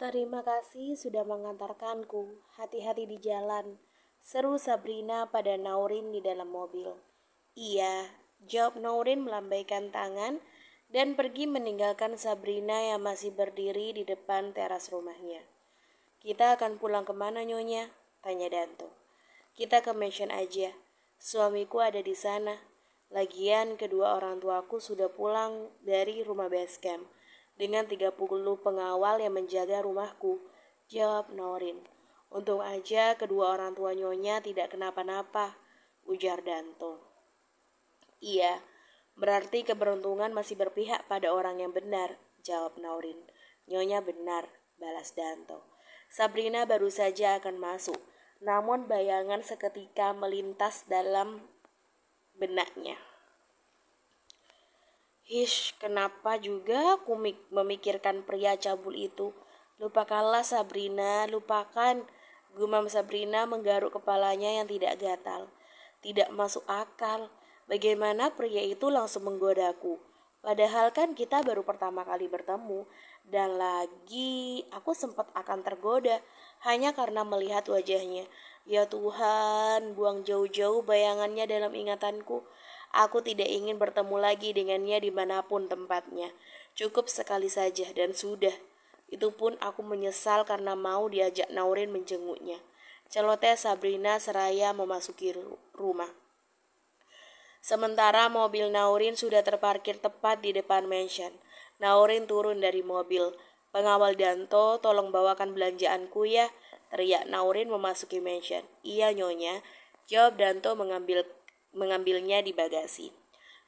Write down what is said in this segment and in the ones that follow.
Terima kasih sudah mengantarkanku. Hati-hati di jalan. Seru Sabrina pada Naurin di dalam mobil. Iya, jawab Naurin melambaikan tangan dan pergi meninggalkan Sabrina yang masih berdiri di depan teras rumahnya. Kita akan pulang kemana Nyonya? Tanya Danto. Kita ke mansion aja. Suamiku ada di sana. Lagian kedua orang tuaku sudah pulang dari rumah base camp dengan 30 pengawal yang menjaga rumahku, jawab Norin. Untung aja kedua orang tua Nyonya tidak kenapa-napa, ujar Danto. Iya, berarti keberuntungan masih berpihak pada orang yang benar, jawab Norin. Nyonya benar, balas Danto. Sabrina baru saja akan masuk, namun bayangan seketika melintas dalam benaknya. Kenapa juga aku memikirkan pria cabul itu? Lupakanlah Sabrina, lupakan. Gumam Sabrina menggaruk kepalanya yang tidak gatal. Tidak masuk akal. Bagaimana pria itu langsung menggodaku? Padahal kan kita baru pertama kali bertemu. Dan lagi aku sempat akan tergoda hanya karena melihat wajahnya. Ya Tuhan, buang jauh-jauh bayangannya dalam ingatanku. Aku tidak ingin bertemu lagi dengannya dimanapun tempatnya. Cukup sekali saja dan sudah. Itu pun aku menyesal karena mau diajak Naurin menjenguknya. Celoteh Sabrina seraya memasuki rumah. Sementara mobil Naurin sudah terparkir tepat di depan mansion. Naurin turun dari mobil. Pengawal Danto, tolong bawakan belanjaanku ya, teriak Naurin memasuki mansion. Iya Nyonya, jawab Danto mengambilnya di bagasi.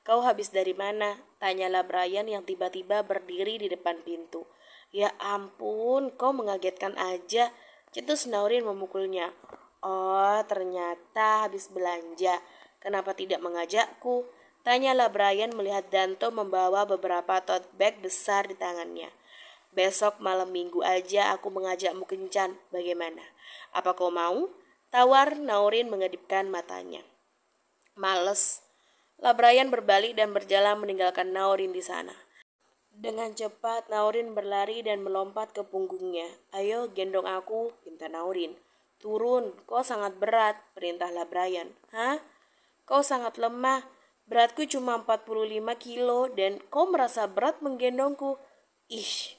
Kau habis dari mana? Tanyalah Brian yang tiba-tiba berdiri di depan pintu. Ya ampun, kau mengagetkan aja, cetus Naurin memukulnya. Oh, ternyata habis belanja. Kenapa tidak mengajakku? Tanyalah Brian melihat Danto membawa beberapa tote bag besar di tangannya. Besok malam minggu aja aku mengajakmu kencan. Bagaimana? Apa kau mau? Tawar Naurin mengedipkan matanya. Males. Brian berbalik dan berjalan meninggalkan Naurin di sana. Dengan cepat Naurin berlari dan melompat ke punggungnya. Ayo gendong aku, pinta Naurin. Turun, kau sangat berat, perintahlah Brian. Hah? Kau sangat lemah. Beratku cuma 45 kilo dan kau merasa berat menggendongku. Ih.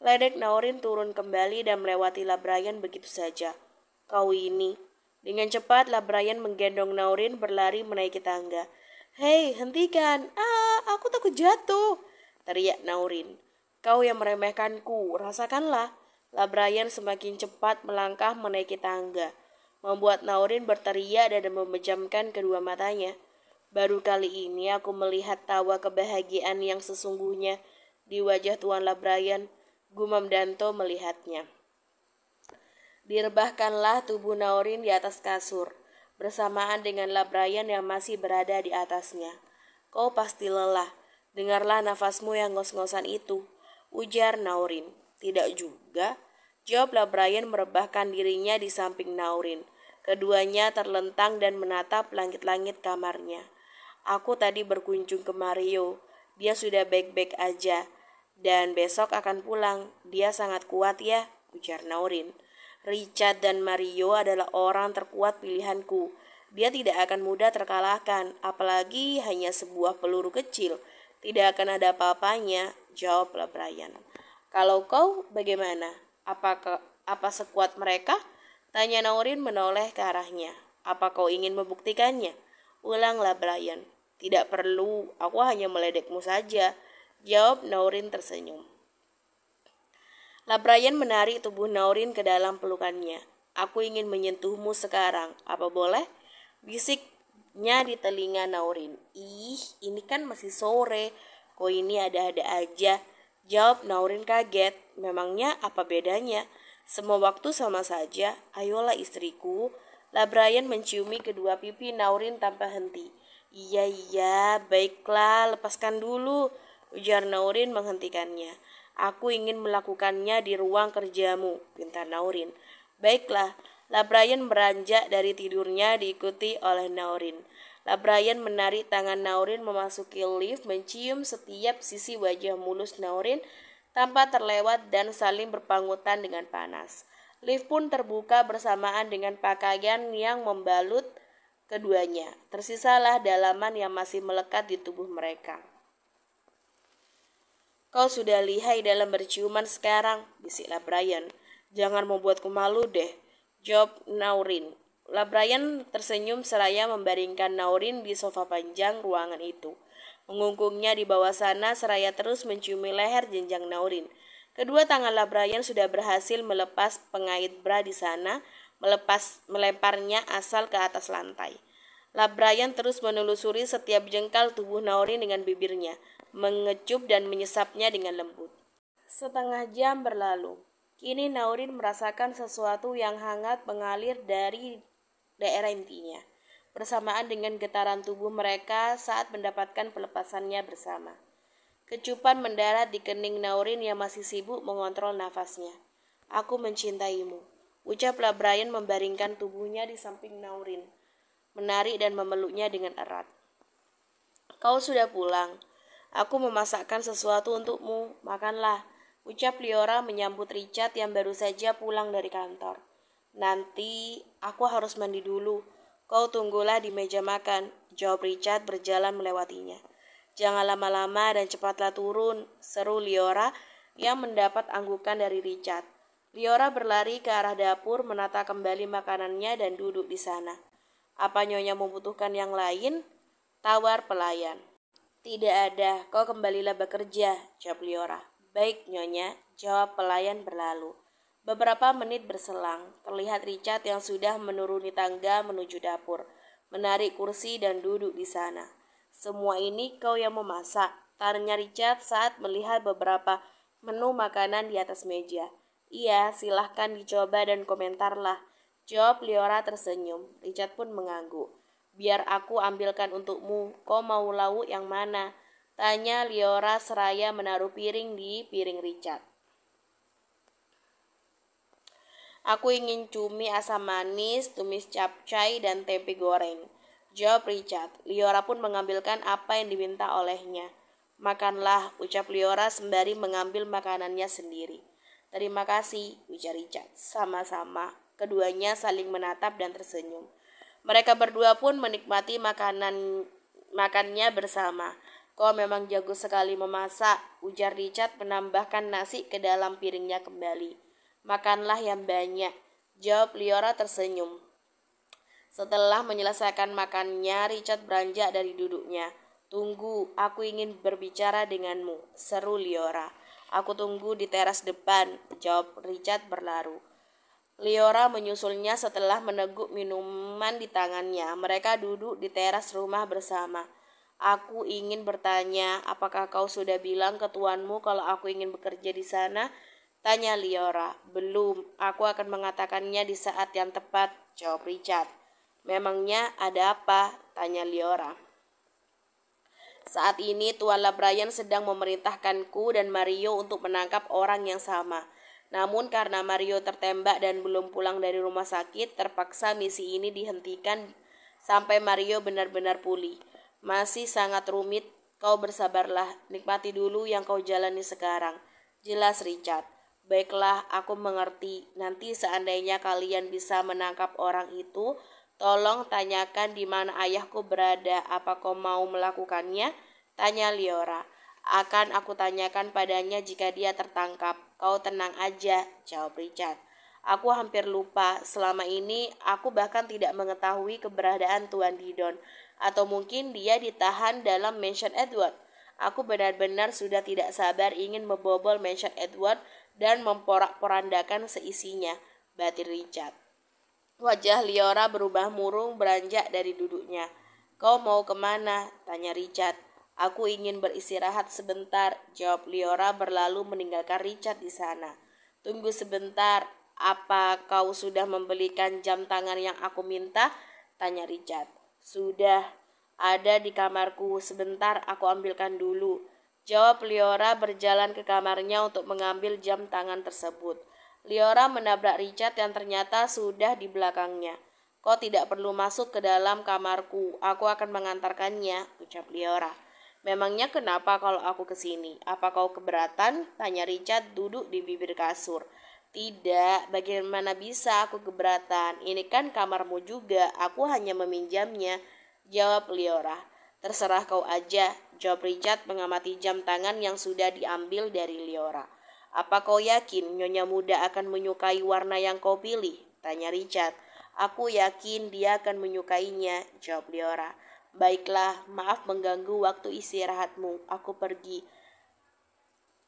Ledek Naurin turun kembali dan melewati Brian begitu saja. Kau ini. Dengan cepat Brian menggendong Naurin berlari menaiki tangga. Hei, hentikan. Aku takut jatuh, teriak Naurin. Kau yang meremehkanku, rasakanlah. Brian semakin cepat melangkah menaiki tangga, membuat Naurin berteriak dan memejamkan kedua matanya. Baru kali ini aku melihat tawa kebahagiaan yang sesungguhnya di wajah Tuan Brian, gumam Danto melihatnya. Direbahkanlah tubuh Naurin di atas kasur, bersamaan dengan Brian yang masih berada di atasnya. Kau pasti lelah, dengarlah nafasmu yang ngos-ngosan itu, ujar Naurin. Tidak juga, jawab Brian merebahkan dirinya di samping Naurin. Keduanya terlentang dan menatap langit-langit kamarnya. Aku tadi berkunjung ke Mario, dia sudah baik-baik aja, dan besok akan pulang, dia sangat kuat ya, ujar Naurin. Richard dan Mario adalah orang terkuat pilihanku. Dia tidak akan mudah terkalahkan, apalagi hanya sebuah peluru kecil. Tidak akan ada apa-apanya, jawab Brian. Kalau kau bagaimana? Apa sekuat mereka? Tanya Naurin menoleh ke arahnya. Apa kau ingin membuktikannya? Ulanglah Brian. Tidak perlu, aku hanya meledekmu saja, jawab Naurin tersenyum. Brian menarik tubuh Naurin ke dalam pelukannya. Aku ingin menyentuhmu sekarang, apa boleh? Bisiknya di telinga Naurin. Ih, ini kan masih sore, kok ini ada-ada aja, jawab Naurin kaget. Memangnya apa bedanya? Semua waktu sama saja, ayolah istriku. Brian menciumi kedua pipi Naurin tanpa henti. Iya, baiklah, lepaskan dulu, ujar Naurin menghentikannya. Aku ingin melakukannya di ruang kerjamu, pinta Naurin. Baiklah, Brian beranjak dari tidurnya diikuti oleh Naurin. Brian menarik tangan Naurin memasuki lift, mencium setiap sisi wajah mulus Naurin tanpa terlewat dan saling berpangkutan dengan panas. Lift pun terbuka bersamaan dengan pakaian yang membalut keduanya. Tersisalah dalaman yang masih melekat di tubuh mereka. Kau sudah lihai dalam berciuman sekarang, bisiklah Brian. Jangan membuatku malu deh, jawab Naurin. Brian tersenyum seraya membaringkan Naurin di sofa panjang ruangan itu. Mengungkungnya di bawah sana seraya terus menciumi leher jenjang Naurin. Kedua tangan Brian sudah berhasil melepas pengait bra di sana, melemparnya asal ke atas lantai. Brian terus menelusuri setiap jengkal tubuh Naurin dengan bibirnya, mengecup dan menyesapnya dengan lembut. Setengah jam berlalu. Kini Naurin merasakan sesuatu yang hangat mengalir dari daerah intinya, bersamaan dengan getaran tubuh mereka saat mendapatkan pelepasannya bersama. Kecupan mendarat di kening Naurin yang masih sibuk mengontrol nafasnya. Aku mencintaimu, ucaplah Brian membaringkan tubuhnya di samping Naurin, menarik dan memeluknya dengan erat. Kau sudah pulang. Aku memasakkan sesuatu untukmu, makanlah, ucap Liora menyambut Richard yang baru saja pulang dari kantor. Nanti aku harus mandi dulu. Kau tunggulah di meja makan, jawab Richard berjalan melewatinya. Jangan lama-lama dan cepatlah turun, seru Liora yang mendapat anggukan dari Richard. Liora berlari ke arah dapur, menata kembali makanannya dan duduk di sana. Apa Nyonya membutuhkan yang lain? Tawar pelayan. Tidak ada, kau kembalilah bekerja, jawab Liora. Baik Nyonya, jawab pelayan berlalu. Beberapa menit berselang, terlihat Richard yang sudah menuruni tangga menuju dapur, menarik kursi dan duduk di sana. Semua ini kau yang memasak, tanya Richard saat melihat beberapa menu makanan di atas meja. Iya, silahkan dicoba dan komentarlah, jawab Liora tersenyum. Richard pun mengangguk. Biar aku ambilkan untukmu, kau mau lauk yang mana? Tanya Liora seraya menaruh piring di piring Richard. Aku ingin cumi asam manis, tumis capcay, dan tempe goreng, jawab Richard. Liora pun mengambilkan apa yang diminta olehnya. Makanlah, ucap Liora sembari mengambil makanannya sendiri. Terima kasih, ujar Richard. Sama-sama. Keduanya saling menatap dan tersenyum. Mereka berdua pun menikmati makannya bersama. Kau memang jago sekali memasak, ujar Richard menambahkan nasi ke dalam piringnya kembali. Makanlah yang banyak, jawab Liora tersenyum. Setelah menyelesaikan makannya, Richard beranjak dari duduknya. Tunggu, aku ingin berbicara denganmu, seru Liora. Aku tunggu di teras depan, jawab Richard berlalu. Liora menyusulnya setelah meneguk minuman di tangannya. Mereka duduk di teras rumah bersama. Aku ingin bertanya, apakah kau sudah bilang ke tuanmu kalau aku ingin bekerja di sana? Tanya Liora. Belum, aku akan mengatakannya di saat yang tepat, jawab Richard. Memangnya ada apa? Tanya Liora. Saat ini Tuan Brian sedang memerintahkanku dan Mario untuk menangkap orang yang sama. Namun karena Mario tertembak dan belum pulang dari rumah sakit, terpaksa misi ini dihentikan sampai Mario benar-benar pulih. Masih sangat rumit, kau bersabarlah, nikmati dulu yang kau jalani sekarang. Jelas Richard. Baiklah, aku mengerti. Nanti seandainya kalian bisa menangkap orang itu, tolong tanyakan di mana ayahku berada. Apa kau mau melakukannya? Tanya Liora. Akan aku tanyakan padanya jika dia tertangkap. Kau tenang aja, jawab Richard. Aku hampir lupa. Selama ini aku bahkan tidak mengetahui keberadaan Tuan Didon. Atau mungkin dia ditahan dalam Mansion Edward. Aku benar-benar sudah tidak sabar ingin membobol Mansion Edward dan memporak-porandakan seisinya, batin Richard. Wajah Liora berubah murung beranjak dari duduknya. Kau mau kemana? Tanya Richard. Aku ingin beristirahat sebentar, jawab Liora berlalu meninggalkan Richard di sana. Tunggu sebentar, apa kau sudah membelikan jam tangan yang aku minta? Tanya Richard. Sudah, ada di kamarku, sebentar aku ambilkan dulu, jawab Liora berjalan ke kamarnya untuk mengambil jam tangan tersebut. Liora menabrak Richard yang ternyata sudah di belakangnya. Kau tidak perlu masuk ke dalam kamarku, aku akan mengantarkannya, ucap Liora. Memangnya kenapa kalau aku kesini? Apa kau keberatan? Tanya Richard duduk di bibir kasur. Tidak, bagaimana bisa aku keberatan? Ini kan kamarmu juga, aku hanya meminjamnya, jawab Leora. Terserah kau aja, jawab Richard mengamati jam tangan yang sudah diambil dari Leora. Apa kau yakin Nyonya Muda akan menyukai warna yang kau pilih? Tanya Richard. Aku yakin dia akan menyukainya, jawab Leora. Baiklah, maaf mengganggu waktu istirahatmu. Aku pergi,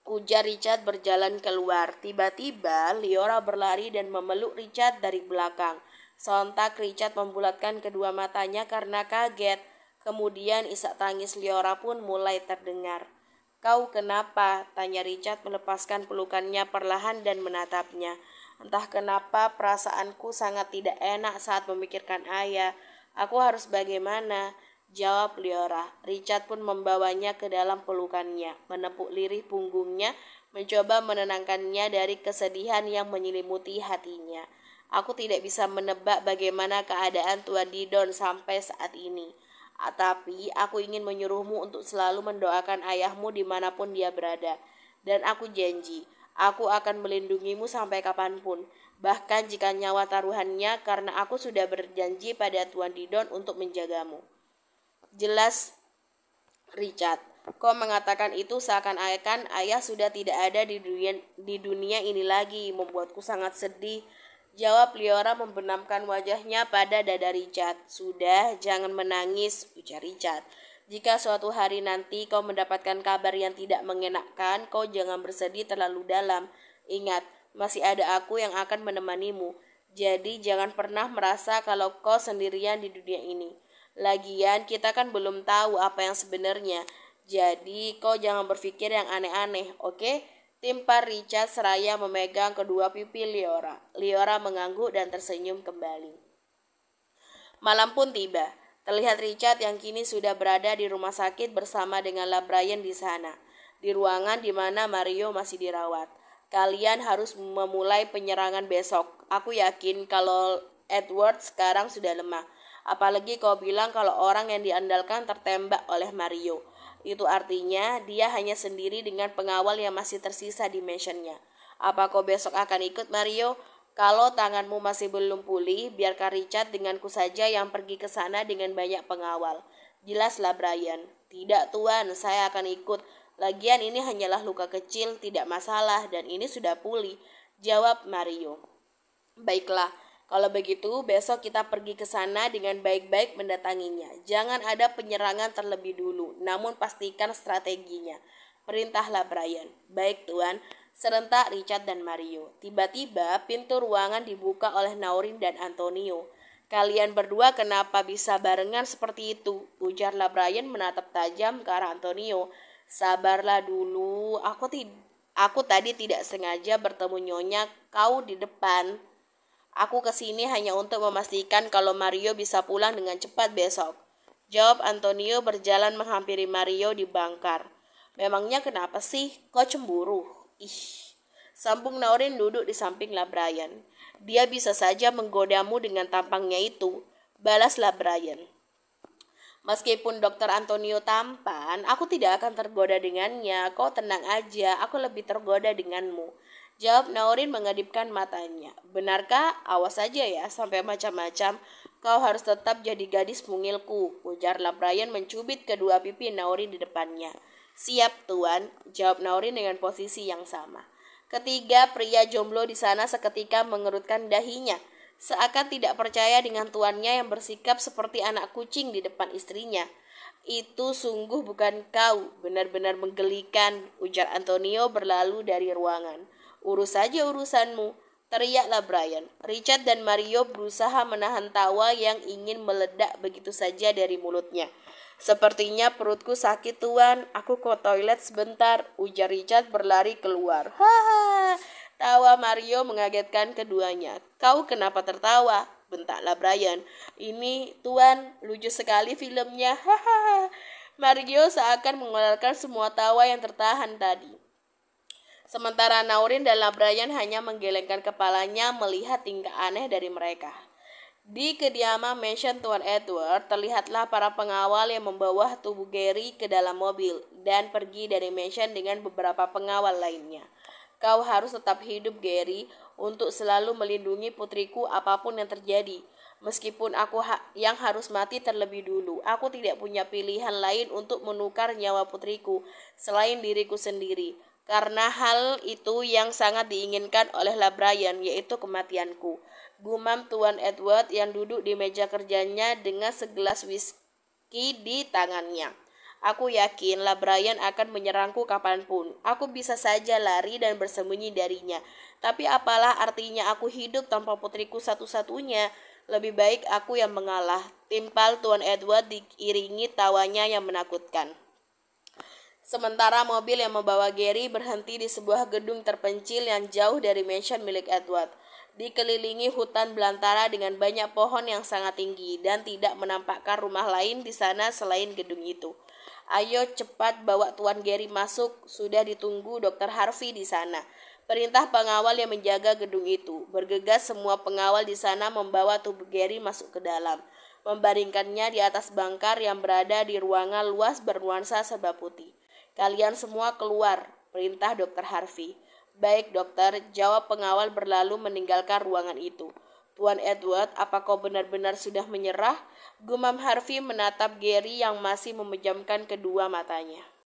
ujar Richard berjalan keluar. Tiba-tiba, Leora berlari dan memeluk Richard dari belakang. Sontak Richard membulatkan kedua matanya karena kaget. Kemudian isak tangis Leora pun mulai terdengar. Kau kenapa? Tanya Richard melepaskan pelukannya perlahan dan menatapnya. Entah kenapa perasaanku sangat tidak enak saat memikirkan ayah. Aku harus bagaimana? Jawab Leora. Richard pun membawanya ke dalam pelukannya, menepuk lirih punggungnya, mencoba menenangkannya dari kesedihan yang menyelimuti hatinya. Aku tidak bisa menebak bagaimana keadaan Tuan Didon sampai saat ini. Tapi aku ingin menyuruhmu untuk selalu mendoakan ayahmu dimanapun dia berada. Dan aku janji, aku akan melindungimu sampai kapanpun. Bahkan jika nyawa taruhannya, karena aku sudah berjanji pada Tuan Didon untuk menjagamu. Jelas, Richard. Kau mengatakan itu seakan-akan ayah sudah tidak ada di dunia ini lagi. Membuatku sangat sedih. Jawab Leora membenamkan wajahnya pada dada Richard. Sudah, jangan menangis, ujar Richard. Jika suatu hari nanti kau mendapatkan kabar yang tidak mengenakkan, kau jangan bersedih terlalu dalam. Ingat, masih ada aku yang akan menemanimu. Jadi jangan pernah merasa kalau kau sendirian di dunia ini. Lagian kita kan belum tahu apa yang sebenarnya. Jadi kau jangan berpikir yang aneh-aneh, oke? Timpar Richard seraya memegang kedua pipi Leora. Leora mengangguk dan tersenyum kembali. Malam pun tiba. Terlihat Richard yang kini sudah berada di rumah sakit bersama dengan Brian di sana. Di ruangan di mana Mario masih dirawat. Kalian harus memulai penyerangan besok. Aku yakin kalau Edward sekarang sudah lemah. Apalagi kau bilang kalau orang yang diandalkan tertembak oleh Mario. Itu artinya dia hanya sendiri dengan pengawal yang masih tersisa di mansionnya. Apa kau besok akan ikut, Mario? Kalau tanganmu masih belum pulih, biarkan Richard denganku saja yang pergi ke sana dengan banyak pengawal. Jelaslah Brian. Tidak tuan, saya akan ikut. Lagian ini hanyalah luka kecil, tidak masalah, dan ini sudah pulih, jawab Mario. Baiklah. Kalau begitu, besok kita pergi ke sana dengan baik-baik mendatanginya. Jangan ada penyerangan terlebih dulu, namun pastikan strateginya. Perintahlah Brian. Baik, Tuan. Serentak Richard dan Mario. Tiba-tiba, pintu ruangan dibuka oleh Naurin dan Antonio. Kalian berdua kenapa bisa barengan seperti itu? Ujarlah Brian menatap tajam ke arah Antonio. Sabarlah dulu, aku tadi tidak sengaja bertemu Nyonya kau di depan. Aku kesini hanya untuk memastikan kalau Mario bisa pulang dengan cepat besok. Jawab Antonio berjalan menghampiri Mario di bangkar. Memangnya kenapa sih? Kau cemburu? Ih, sambung Naurin duduk di samping Brian. Dia bisa saja menggodamu dengan tampangnya itu. Balaslah Brian. Meskipun Dokter Antonio tampan, aku tidak akan tergoda dengannya. Kau tenang aja, aku lebih tergoda denganmu. Jawab Naurin mengedipkan matanya. Benarkah? Awas saja ya, sampai macam-macam. Kau harus tetap jadi gadis mungilku, ujarlah Brian mencubit kedua pipi Naurin di depannya. Siap tuan, jawab Naurin dengan posisi yang sama. Ketiga pria jomblo di sana seketika mengerutkan dahinya. Seakan tidak percaya dengan tuannya yang bersikap seperti anak kucing di depan istrinya. Itu sungguh bukan kau, benar-benar menggelikan, ujar Antonio berlalu dari ruangan. Urus saja urusanmu, teriaklah Brian. Richard dan Mario berusaha menahan tawa yang ingin meledak begitu saja dari mulutnya. Sepertinya perutku sakit tuan, aku ke toilet sebentar, ujar Richard berlari keluar. Haha. Tawa Mario mengagetkan keduanya. Kau kenapa tertawa? Bentaklah Brian. Ini tuan, lucu sekali filmnya. Hahaha. Mario seakan mengeluarkan semua tawa yang tertahan tadi. Sementara Naurin dan Brian hanya menggelengkan kepalanya melihat tingkah aneh dari mereka. Di kediaman mansion Tuan Edward, terlihatlah para pengawal yang membawa tubuh Gary ke dalam mobil dan pergi dari mansion dengan beberapa pengawal lainnya. Kau harus tetap hidup, Gary, untuk selalu melindungi putriku apapun yang terjadi. Meskipun aku yang harus mati terlebih dulu, aku tidak punya pilihan lain untuk menukar nyawa putriku selain diriku sendiri. Karena hal itu yang sangat diinginkan oleh Brian, yaitu kematianku. Gumam Tuan Edward yang duduk di meja kerjanya dengan segelas whisky di tangannya. Aku yakin Brian akan menyerangku kapanpun. Aku bisa saja lari dan bersembunyi darinya. Tapi apalah artinya aku hidup tanpa putriku satu-satunya? Lebih baik aku yang mengalah. Timpal Tuan Edward diiringi tawanya yang menakutkan. Sementara mobil yang membawa Gary berhenti di sebuah gedung terpencil yang jauh dari mansion milik Edward. Dikelilingi hutan belantara dengan banyak pohon yang sangat tinggi dan tidak menampakkan rumah lain di sana selain gedung itu. Ayo cepat bawa Tuan Gary masuk, sudah ditunggu Dr. Harvey di sana. Perintah pengawal yang menjaga gedung itu. Bergegas semua pengawal di sana membawa tubuh Gary masuk ke dalam, membaringkannya di atas bangkar yang berada di ruangan luas bernuansa serba putih. Kalian semua keluar, perintah Dr. Harvey. Baik dokter, jawab pengawal berlalu meninggalkan ruangan itu. Tuan Edward, apa kau benar-benar sudah menyerah? Gumam Harvey menatap Gary yang masih memejamkan kedua matanya.